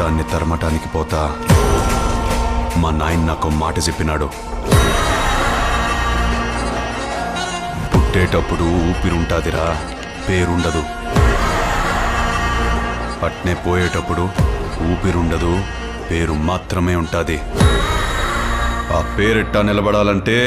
దాన్ని తరమటానికి పోతా మా నాయన నాకు మాట చెప్పినాడు. పుట్టేటప్పుడు ఊపిరుంటాదిరా, పేరుండదు. అట్నే పోయేటప్పుడు ఊపిరుండదు, పేరు మాత్రమే ఉంటుంది. ఆ పేరెట్టా నిలబడాలంటే